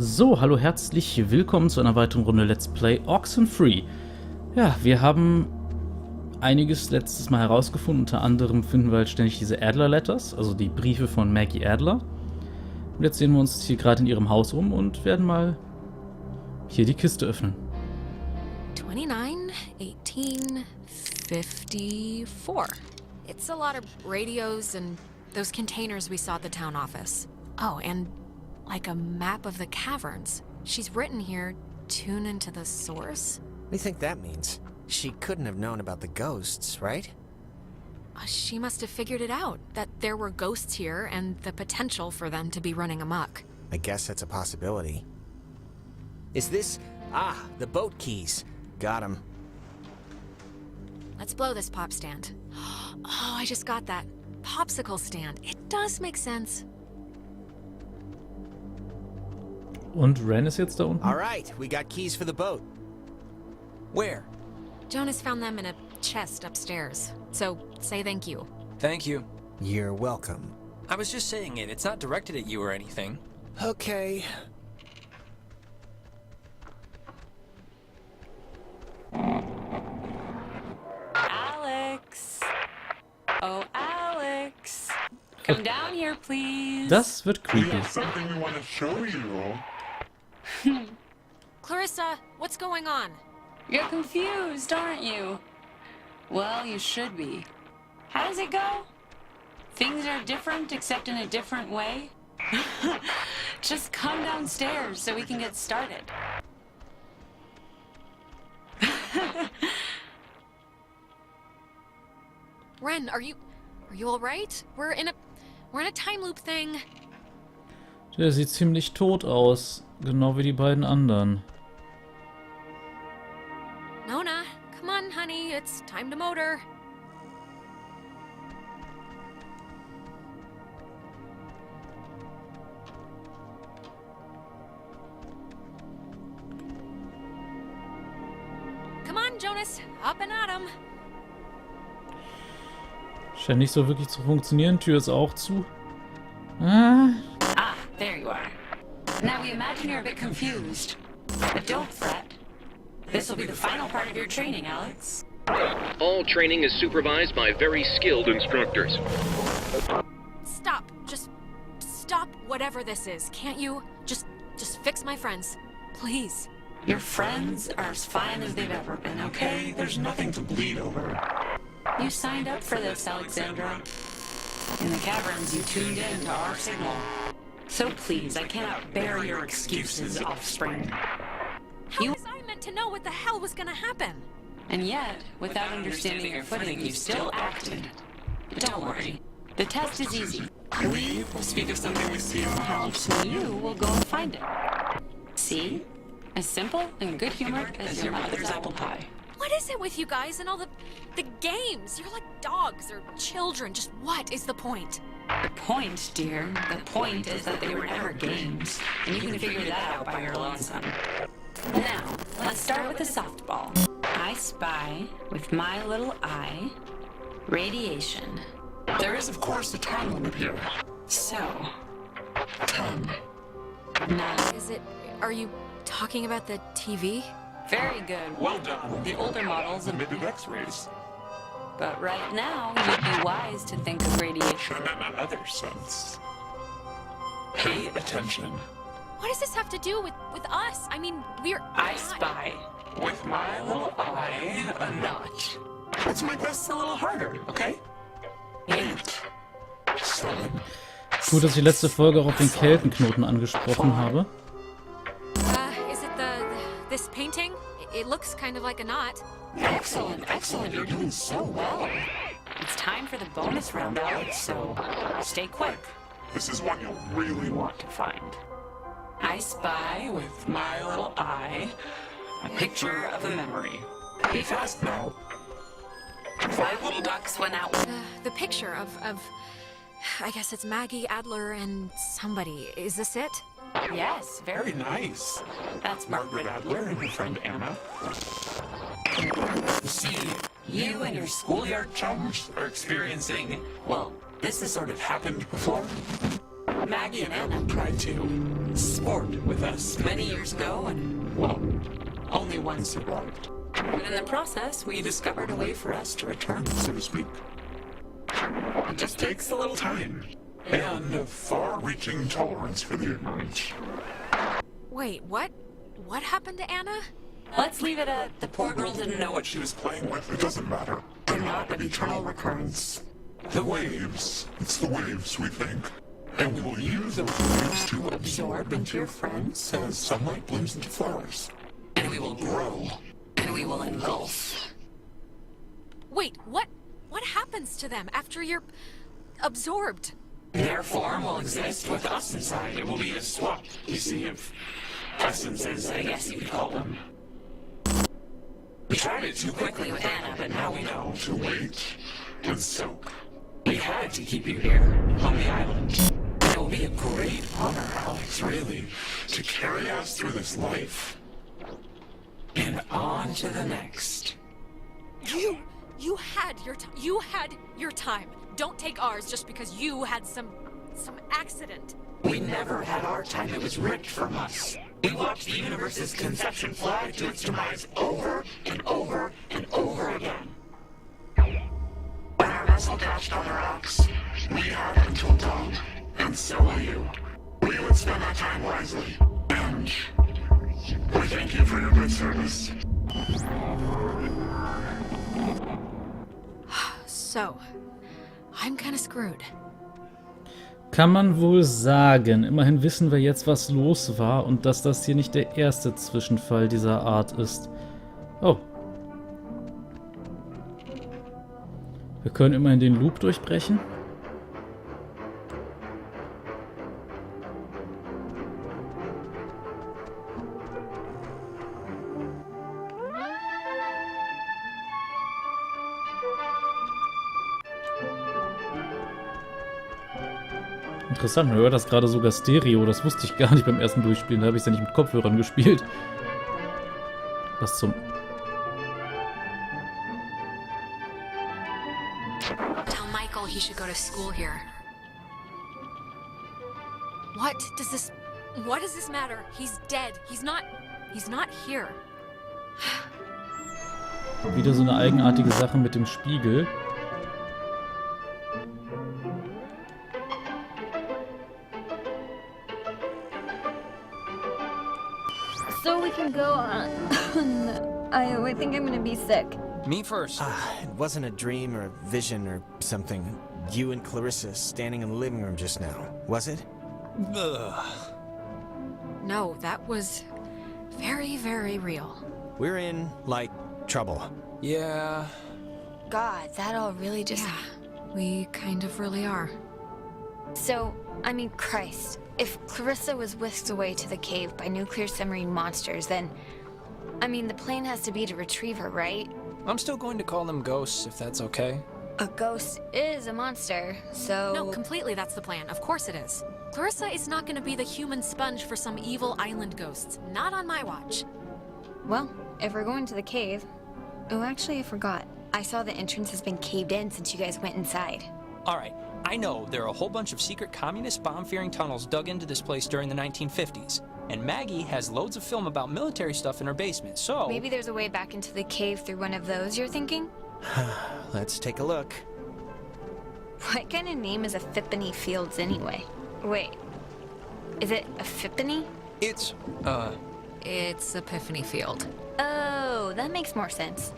So, hallo, herzlich willkommen zu einer weiteren Runde Let's Play Oxenfree. Ja, wir haben einiges letztes Mal herausgefunden. Unter anderem finden wir halt ständig diese Adler-Letters, also die Briefe von Maggie Adler. Und jetzt sehen wir uns hier gerade in ihrem Haus um und werden mal hier die Kiste öffnen. 29, 18, 54. It's a lot of radios and those containers we saw at the town office. Oh, and like a map of the caverns. She's written here, tune into the source. What do you think that means? She couldn't have known about the ghosts, right? She must have figured it out, that there were ghosts here and the potential for them to be running amok. I guess that's a possibility. Is this... Ah, the boat keys. Got 'em. Let's blow this pop stand. Oh, I just got that. Popsicle stand. It does make sense. Und Ren ist jetzt da unten? All right, we got keys for the boat. Where? Jonas found them in a chest upstairs. So, say thank you. Thank you. You're welcome. I was just saying it. It's not directed at you or anything. Okay. Alex! Oh, Alex! Come down here, please. Das wird We creepy. have something we want to show you. Clarissa, what's going on? You're confused, aren't you? Well, you should be. How does it go? Things are different, except in a different way? Just come downstairs so we can get started. Ren, are you all right? We're in a time loop thing. Der sieht ziemlich tot aus, genau wie die beiden anderen. Nona, come on, honey. It's time to motor. Come on, Jonas. Up and at 'em. Scheint nicht so wirklich zu funktionieren. Tür ist auch zu. Ah. Ah, there you are. Now we imagine you're a bit confused. But don't fret. This will be the final part of your training, Alex. All training is supervised by very skilled instructors. Stop. Just stop whatever this is. Can't you? Just fix my friends. Please. Your friends are as fine as they've ever been, okay? There's nothing to bleed over. You signed up for this, Alexandra. In the caverns, you tuned in to our signal. So please, I cannot bear your excuses, offspring. How was I meant to know what the hell was gonna happen? And yet, without understanding your footing, you still acted. But don't worry. The test is easy. We will speak of something we see in the house. So you will go and find it. See? As simple and good-humored as your mother's apple pie. What is it with you guys and all the games? You're like dogs or children. Just what is the point? The point, dear, the point is that they were never games, and you can figure that out by your lonesome. Now, let's start with the softball. I spy, with my little eye, radiation. There is, of course, a time limit here. So, 10. 9. Is it... Are you talking about the TV? Very good. Well done. The older models of... Emitted X-rays. But right now, you'd be wise to think of radiation. In another sense. Pay attention. What does this have to do with us? I mean, we're... I spy. With my little eye, a notch. It's my best a little harder, okay? 8. 7. Gut, dass ich die letzte Folge auch auf den Keltenknoten angesprochen habe. Is it this painting? It looks kind of like a knot. Excellent, excellent. You're doing so well. It's time for the bonus round, Alex, so stay quick. This is one you'll really want to find. I spy With my little eye, a picture of a memory. be fast now. 5 little ducks went out. The picture of... I guess it's Maggie, Adler, and somebody. Is this it? Yes, Very nice. That's Margaret Adler and her friend Anna. See, you and your schoolyard chums are experiencing, well, this has sort of happened before. Maggie and Anna. Tried to. sport with us many years ago, and, well, only one survived. But in the process, we discovered a way for us to return, so to speak. It just takes a little time. And a far-reaching tolerance for the ignorant. Wait, what? What happened to Anna? Let's leave it at the poor girl didn't know What she was playing with, it doesn't matter. They're not an eternal recurrence. The waves. It's the waves, we think. And we will use those waves to absorb into your friends as sunlight blooms into flowers. And we will grow. And we will engulf. Wait, what? What happens to them after you're absorbed? Their form will exist with us inside. It will be a swap, you see, of essences, I guess you could call them. We tried it too quickly with Anna, but now we know to wait and soak. We had to keep you here, on the island. It will be a great honor, Alex, really, to carry us through this life. And on to the next. You had your time. Don't take ours just because you had some accident. We never had our time. It was ripped from us. We watched the universe's conception fly to its demise over and over and over again. When our vessel dashed on the rocks, we had until dawn, and so will you. We would spend our time wisely, and we thank you for your good service. So, I'm kinda screwed. Kann man wohl sagen. Immerhin wissen wir jetzt, was los war und dass das hier nicht der erste Zwischenfall dieser Art ist. Oh. Wir können immerhin den Loop durchbrechen. Interessant, man hört das gerade sogar Stereo, das wusste ich gar nicht beim ersten Durchspielen, da habe ich es ja nicht mit Kopfhörern gespielt. Was zum... Tell Michael he should go to school here. What does this matter? He's dead. He's not here. Wieder so eine eigenartige Sache mit dem Spiegel. So we can go on. I think I'm gonna be sick. Me first. It wasn't a dream or a vision or something. You and Clarissa standing in the living room just now, was it? Ugh. No, that was very, very real. We're in, like, trouble. Yeah. God, that all really just... Yeah, we kind of really are. So, I mean, Christ. If Clarissa was whisked away to the cave by nuclear submarine monsters, then... I mean, the plan has to be to retrieve her, right? I'm still going to call them ghosts, if that's okay. A ghost is a monster, so... No, completely that's the plan. Of course it is. Clarissa is not going to be the human sponge for some evil island ghosts. Not on my watch. Well, if we're going to the cave... Oh, actually, I forgot. I saw the entrance has been caved in since you guys went inside. Alright, I know there are a whole bunch of secret communist bomb-fearing tunnels dug into this place during the 1950s. And Maggie has loads of film about military stuff in her basement, so... Maybe there's a way back into the cave through one of those, you're thinking? Let's take a look. What kind of name is Epiphany Fields anyway? Wait, is it Epiphany? It's Epiphany Field. Oh, that makes more sense.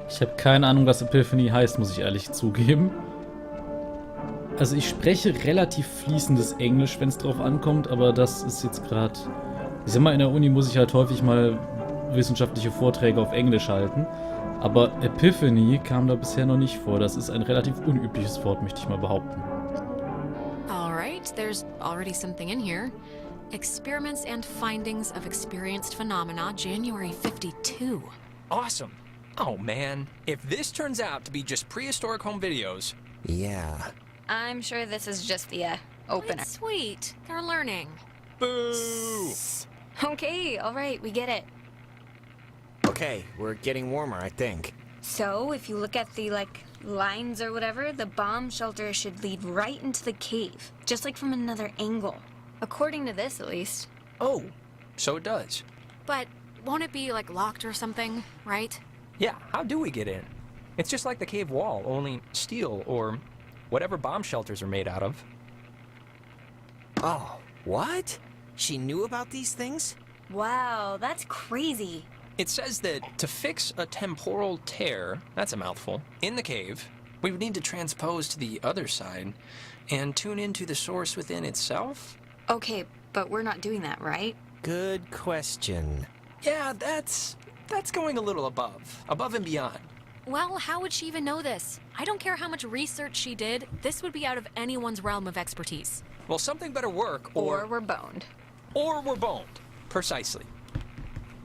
Ich habe keine Ahnung, was Epiphany heißt, muss ich ehrlich zugeben. Also ich spreche relativ fließendes Englisch, wenn es drauf ankommt, aber das ist jetzt gerade... Ich sag mal, in der Uni muss ich halt häufig mal wissenschaftliche Vorträge auf Englisch halten. Aber Epiphany kam da bisher noch nicht vor. Das ist ein relativ unübliches Wort, möchte ich mal behaupten. Alright, there's already something in here. Experiments and Findings of Experienced Phenomena, January 52. awesome. Oh man, if this turns out to be just prehistoric home videos... Yeah. I'm sure this is just the opener. It's sweet. They're learning. Boo! Okay, alright, we get it. Okay, we're getting warmer, I think. So, if you look at the, lines or whatever, the bomb shelter should lead right into the cave, just like from another angle. According to this, at least. Oh, so it does. But won't it be, like, locked or something, right? Yeah, how do we get in? It's just like the cave wall, only steel or whatever bomb shelters are made out of. Oh, what? She knew about these things? Wow, that's crazy. It says that to fix a temporal tear, that's a mouthful, in the cave, we would need to transpose to the other side and tune into the source within itself? Okay, but we're not doing that, right? Good question. Yeah, that's going a little above and beyond. Well, how would she even know this? I don't care how much research she did, this would be out of anyone's realm of expertise. Well, something better work, Or we're boned. Or we're boned. Precisely.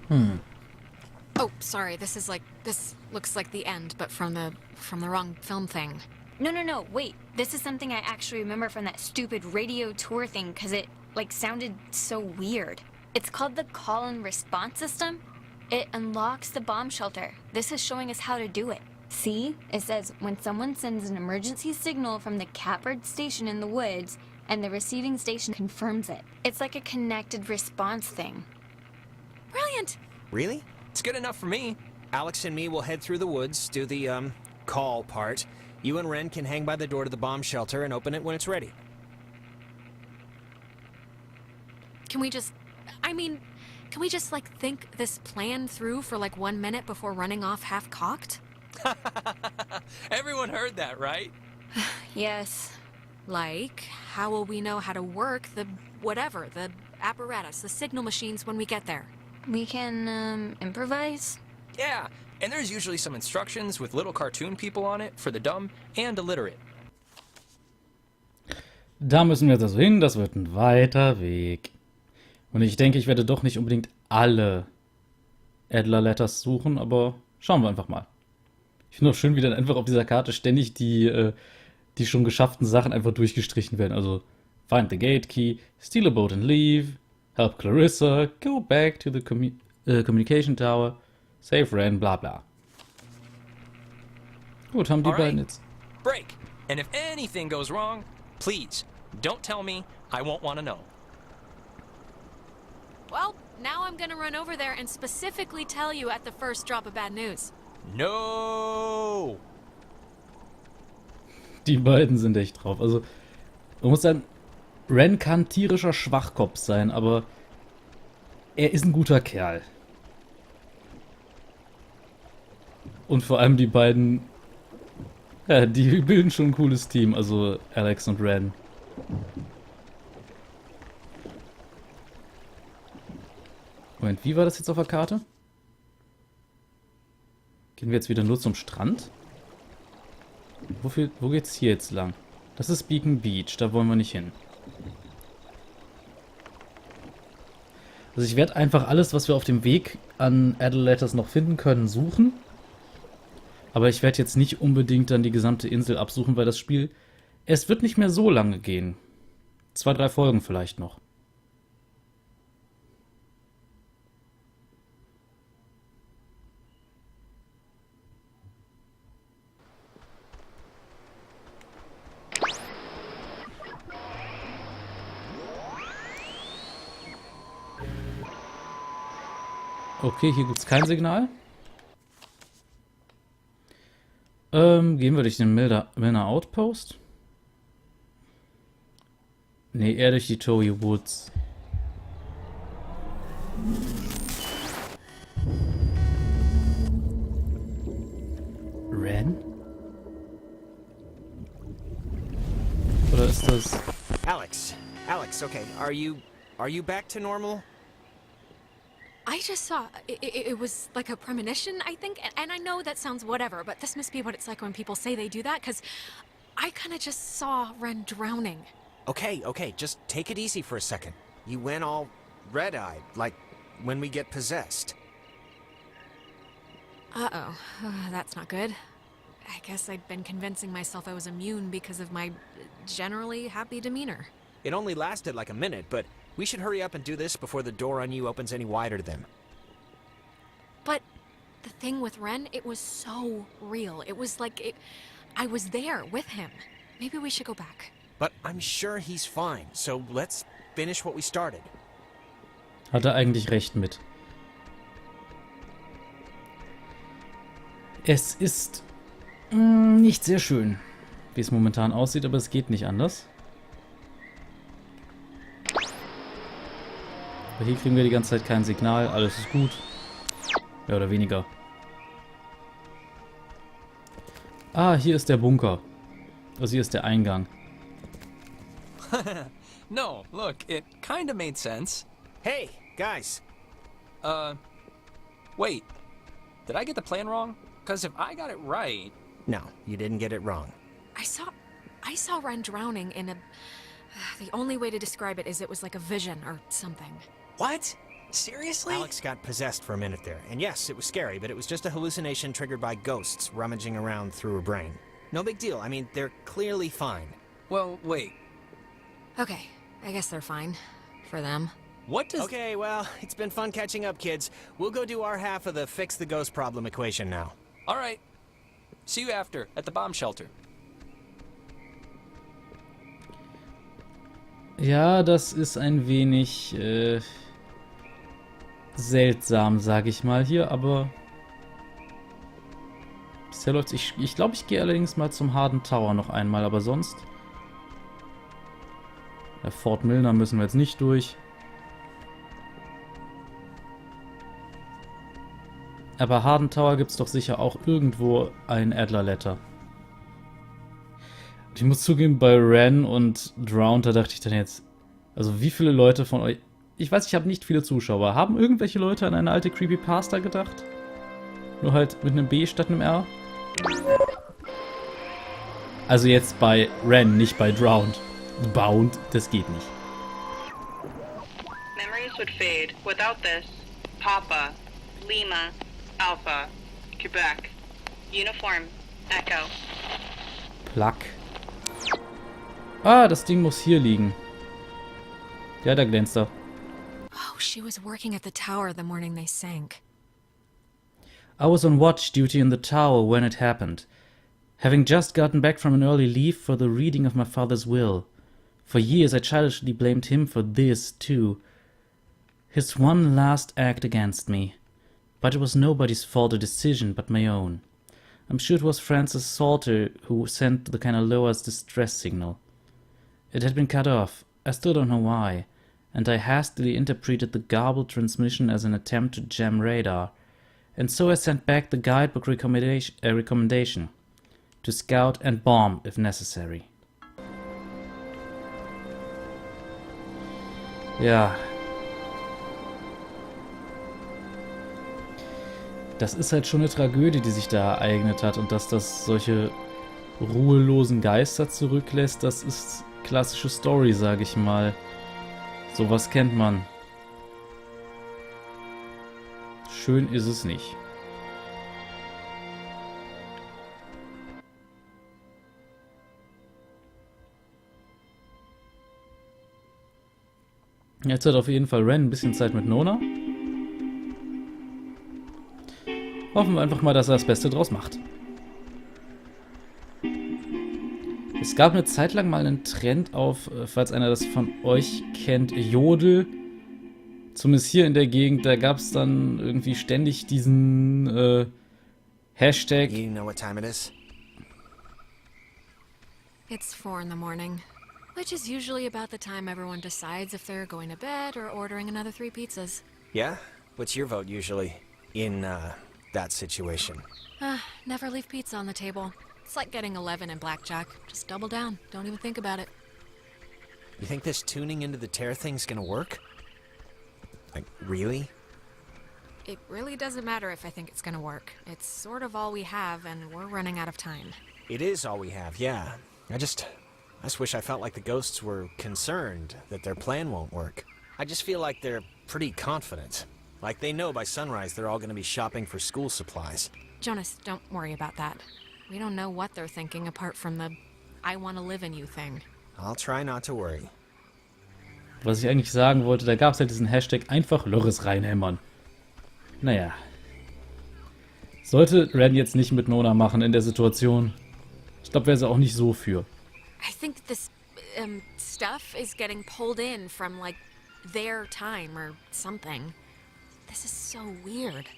Oh, sorry, this looks like the end, but from the wrong film thing. No, wait. This is something I actually remember from that stupid radio tour thing, because it, like, sounded so weird. It's called the call and response system. It unlocks the bomb shelter. This is showing us how to do it. See? It says, when someone sends an emergency signal from the Catbird station in the woods, and the receiving station confirms it. It's like a connected response thing. Brilliant! Really? It's good enough for me. Alex and me will head through the woods, do the, call part. You and Ren can hang by the door to the bomb shelter and open it when it's ready. Can we just, like, think this plan through for, like, 1 minute before running off half-cocked? Everyone heard that, right? Yes. Like, how will we know how to work the apparatus, the signal machines when we get there? We can, improvise? Yeah, and there's usually some instructions with little cartoon people on it for the dumb and illiterate. Da müssen wir jetzt also hin, das wird ein weiter Weg. Und ich denke, ich werde doch nicht unbedingt alle Adler-Letters suchen, aber schauen wir einfach mal. Ich finde auch schön, wie dann einfach auf dieser Karte ständig die schon geschafften Sachen einfach durchgestrichen werden. Also, find the gate key, steal a boat and leave, help Clarissa, go back to the communication tower, save Ren, bla bla. Gut, haben die beiden jetzt. Break. And if anything goes wrong, please, don't tell me. I won't want to know. Well, now I'm gonna run over there and specifically tell you at the first drop of bad news. No! Die beiden sind echt drauf. Also, man muss sagen, Ren kann tierischer Schwachkopf sein, aber er ist ein guter Kerl. Und vor allem die beiden, ja, die bilden schon ein cooles Team, also Alex und Ren. Moment, wie war das jetzt auf der Karte? Gehen wir jetzt wieder nur zum Strand? Wo geht's hier jetzt lang? Das ist Beacon Beach, da wollen wir nicht hin. Also ich werde einfach alles, was wir auf dem Weg an Adlers noch finden können, suchen. Aber ich werde jetzt nicht unbedingt dann die gesamte Insel absuchen, weil das Spiel, es wird nicht mehr so lange gehen. 2, 3 Folgen vielleicht noch. Okay, hier gibt es kein Signal. Gehen wir durch den Milner Outpost? Ne, eher durch die Toei Woods. Ren? Oder ist das... Alex, okay, are you back to normal? I just saw, it was like a premonition, I think, and I know that sounds whatever, but this must be what it's like when people say they do that, because I kind of just saw Ren drowning. Okay, just take it easy for a second. You went all red-eyed, like when we get possessed. Uh-oh, that's not good. I guess I'd been convincing myself I was immune because of my generally happy demeanor. It only lasted like a minute, but we should hurry up and do this before the door on you opens any wider to them. But the thing with Ren, it was so real. It was like I was there with him. Maybe we should go back. But I'm sure he's fine, so let's finish what we started. Hat er eigentlich recht mit. Es ist nicht sehr schön, wie es momentan aussieht, aber es geht nicht anders. Aber hier kriegen wir die ganze Zeit kein Signal, alles ist gut. Mehr oder weniger. Ah, hier ist der Bunker. Also hier ist der Eingang. No, look, it kinda made sense. Hey, guys. Wait. Did I get the plan wrong? Because if I got it right... No, you didn't get it wrong. I saw Ren drowning in a... The only way to describe it is it was like a vision or something. What? Seriously? Alex got possessed for a minute there. And yes, it was scary, but it was just a hallucination triggered by ghosts rummaging around through her brain. No big deal. I mean, they're clearly fine. Well, wait. Okay, I guess they're fine. For them. What does... Okay, well, it's been fun catching up, kids. We'll go do our half of the fix the ghost problem equation now. All right. See you after, at the bomb shelter. Ja, das ist ein wenig seltsam, sage ich mal hier, aber bisher läuft's. Ich glaube, ich gehe allerdings mal zum Harden Tower noch einmal, aber sonst... Bei Fort Milner müssen wir jetzt nicht durch. Aber Harden Tower gibt es doch sicher auch irgendwo ein Adler-Letter. Ich muss zugeben, bei Ren und Drowned, da dachte ich dann jetzt, also wie viele Leute von euch, ich weiß, ich habe nicht viele Zuschauer, haben irgendwelche Leute an eine alte Creepypasta gedacht? Nur halt mit einem B statt einem R? Also jetzt bei Ren, nicht bei Drowned. Bound, das geht nicht. Memories would fade. Without this, Papa, Lima, Alpha, Quebec, Uniform, Echo. Plug. Ah, das Ding muss hier liegen. Ja, da glänzt er. Oh, she was working at the tower the morning they sank. I was on watch duty in the tower when it happened, having just gotten back from an early leave for the reading of my father's will. For years I childishly blamed him for this, too. His one last act against me. But it was nobody's fault or decision but my own. I'm sure it was Francis Salter who sent the Canaloa's distress signal. It had been cut off, I still don't know why, and I hastily interpreted the garbled transmission as an attempt to jam radar, and so I sent back the guidebook recommendation to scout and bomb if necessary. Ja. Das ist halt schon eine Tragödie, die sich da ereignet hat, und dass das solche ruhelosen Geister zurücklässt, das ist klassische Story, sage ich mal. Sowas kennt man. Schön ist es nicht. Jetzt hat auf jeden Fall Ren ein bisschen Zeit mit Nona. Hoffen wir einfach mal, dass er das Beste draus macht. Es gab eine Zeit lang mal einen Trend auf, falls einer das von euch kennt, Jodel. Zumindest hier in der Gegend, da gab es dann irgendwie ständig diesen Hashtag. You know what time it is? It's 4 in the morning, which is usually about the time everyone decides if they're going to bed or ordering another 3 pizzas. Yeah? What's your vote usually in, that situation? Never leave pizza on the table. It's like getting 11 in blackjack. Just double down. Don't even think about it. You think this tuning into the tear thing's gonna work? Like, really? It really doesn't matter if I think it's gonna work. It's sort of all we have, and we're running out of time. It is all we have, yeah. I just wish I felt like the ghosts were concerned that their plan won't work. I just feel like they're pretty confident. Like they know by sunrise they're all gonna be shopping for school supplies. Jonas, don't worry about that. We don't know what they're thinking apart from the I want to live in you thing. I'll try not to worry. Was ich eigentlich sagen wollte, da gab es halt diesen Hashtag einfach Loris reinhämmern. Naja. Sollte Ren jetzt nicht mit Nona machen in der Situation. Ich glaube, wäre sie auch nicht so für. I think this stuff is getting pulled in from, like, their time or something. This is so weird.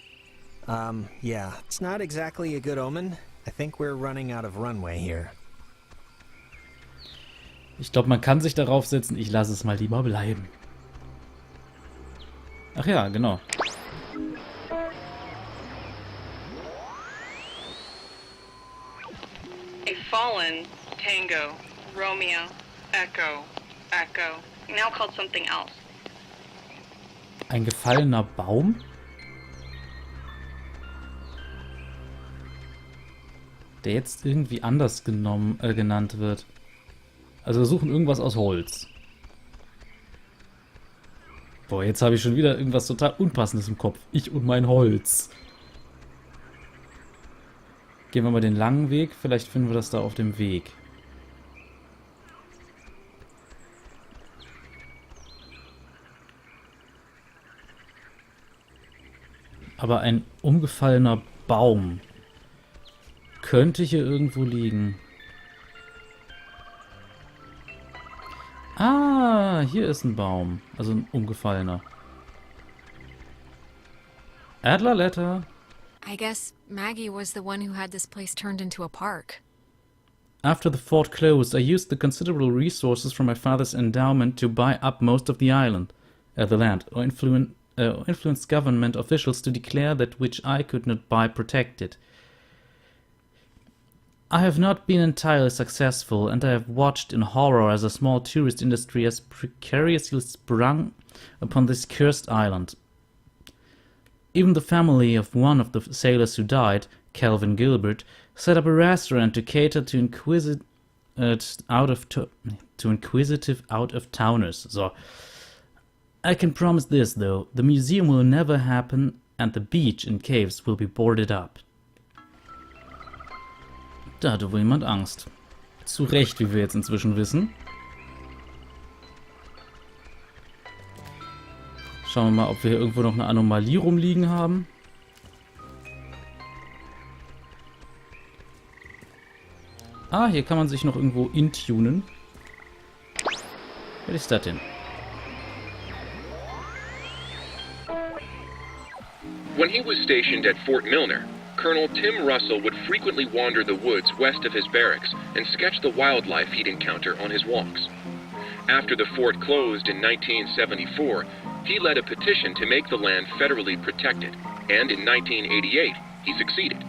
Yeah, it's not exactly a good omen. I think we're running out of runway here. Ich glaube, man kann sich darauf setzen. Ich lasse es mal lieber bleiben. Ach ja, genau. A fallen Tango, Romeo, Echo, Echo. Now called something else. Ein gefallener Baum? Der jetzt irgendwie anders genannt wird. Also wir suchen irgendwas aus Holz. Boah, jetzt habe ich schon wieder irgendwas total Unpassendes im Kopf. Ich und mein Holz. Gehen wir mal den langen Weg. Vielleicht finden wir das da auf dem Weg. Aber ein umgefallener Baum könnte hier irgendwo liegen. Ah, hier ist ein Baum. Also ein umgefallener. Adler letter. I guess Maggie was the one who had this place turned into a park. After the fort closed, I used the considerable resources from my father's endowment to buy up most of the island, the land, or influence government officials to declare that which I could not buy protected. I have not been entirely successful, and I have watched in horror as a small tourist industry has precariously sprung upon this cursed island. Even the family of one of the sailors who died, Calvin Gilbert, set up a restaurant to cater to inquisitive out-of-towners. So, I can promise this, though, the museum will never happen, and the beach and caves will be boarded up. Da hatte wohl jemand Angst. Zu Recht, wie wir jetzt inzwischen wissen. Schauen wir mal, ob wir hier irgendwo noch eine Anomalie rumliegen haben. Ah, hier kann man sich noch irgendwo intunen. Was ist das denn? When he was stationed at Fort Milner, Colonel Tim Russell would frequently wander the woods west of his barracks and sketch the wildlife he'd encounter on his walks. After the fort closed in 1974, he led a petition to make the land federally protected, and in 1988, he succeeded.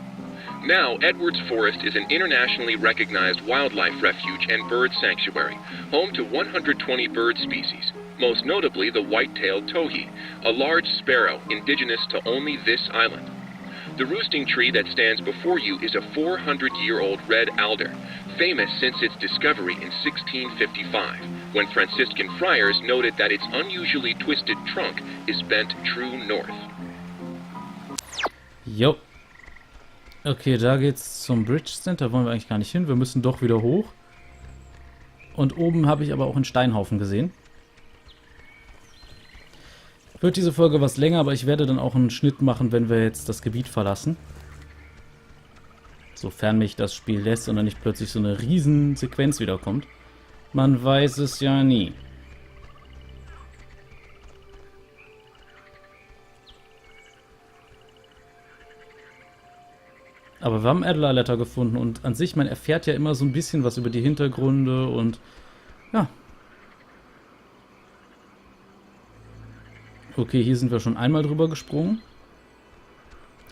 Now, Edwards Forest is an internationally recognized wildlife refuge and bird sanctuary, home to 120 bird species, most notably the white-tailed towhee, a large sparrow indigenous to only this island. The roosting tree that stands before you is a 400-year-old red alder, famous since its discovery in 1655, when Franciscan friars noted that its unusually twisted trunk is bent true north. Jo. Okay, da geht's zum Bridge Center. Wollen wir eigentlich gar nicht hin. Wir müssen doch wieder hoch. Und oben habe ich aber auch einen Steinhaufen gesehen. Wird diese Folge was länger, aber ich werde dann auch einen Schnitt machen, wenn wir jetzt das Gebiet verlassen. Sofern mich das Spiel lässt und dann nicht plötzlich so eine riesen Sequenz wiederkommt. Man weiß es ja nie. Aber wir haben Adler Letter gefunden und an sich, man erfährt ja immer so ein bisschen was über die Hintergründe und ja. Okay, hier sind wir schon einmal drüber gesprungen.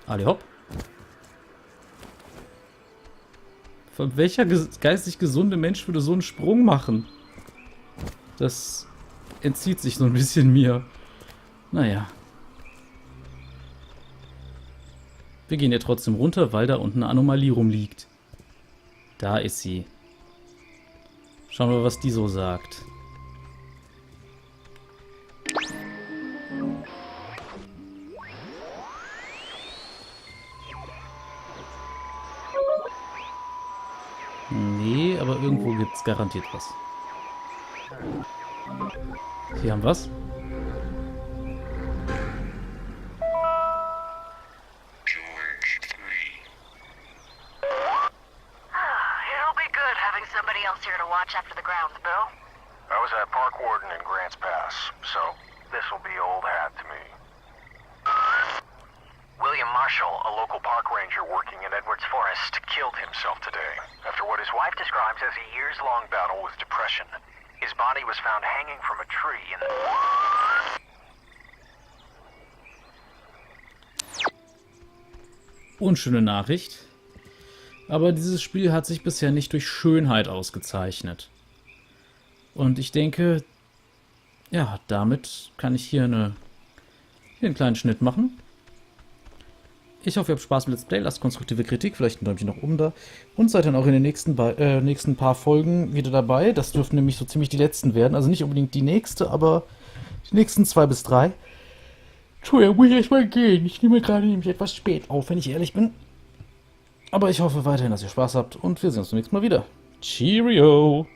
Ali hopp. Welcher geistig gesunde Mensch würde so einen Sprung machen? Das entzieht sich so ein bisschen mir. Naja. Wir gehen ja trotzdem runter, weil da unten eine Anomalie rumliegt. Da ist sie. Schauen wir, was die so sagt. Nee, aber irgendwo gibt es garantiert was. Hier haben wir was. It'll be good having somebody else here to watch after the grounds, Bill. West killed himself today after what his wife describes as a years-long battle with depression. His body was found hanging from a tree in the... Unschöne Nachricht. Aber dieses Spiel hat sich bisher nicht durch Schönheit ausgezeichnet. Und ich denke, ja, damit kann ich hier einen kleinen Schnitt machen. Ich hoffe, ihr habt Spaß mit Let's Play. Lasst konstruktive Kritik, vielleicht ein Däumchen nach oben da. Und seid dann auch in den nächsten paar Folgen wieder dabei. Das dürften nämlich so ziemlich die letzten werden. Also nicht unbedingt die nächste, aber die nächsten 2 bis 3. Entschuldigung, muss ich erstmal gehen. Ich nehme gerade nämlich etwas spät auf, wenn ich ehrlich bin. Aber ich hoffe weiterhin, dass ihr Spaß habt und wir sehen uns beim nächsten Mal wieder. Cheerio!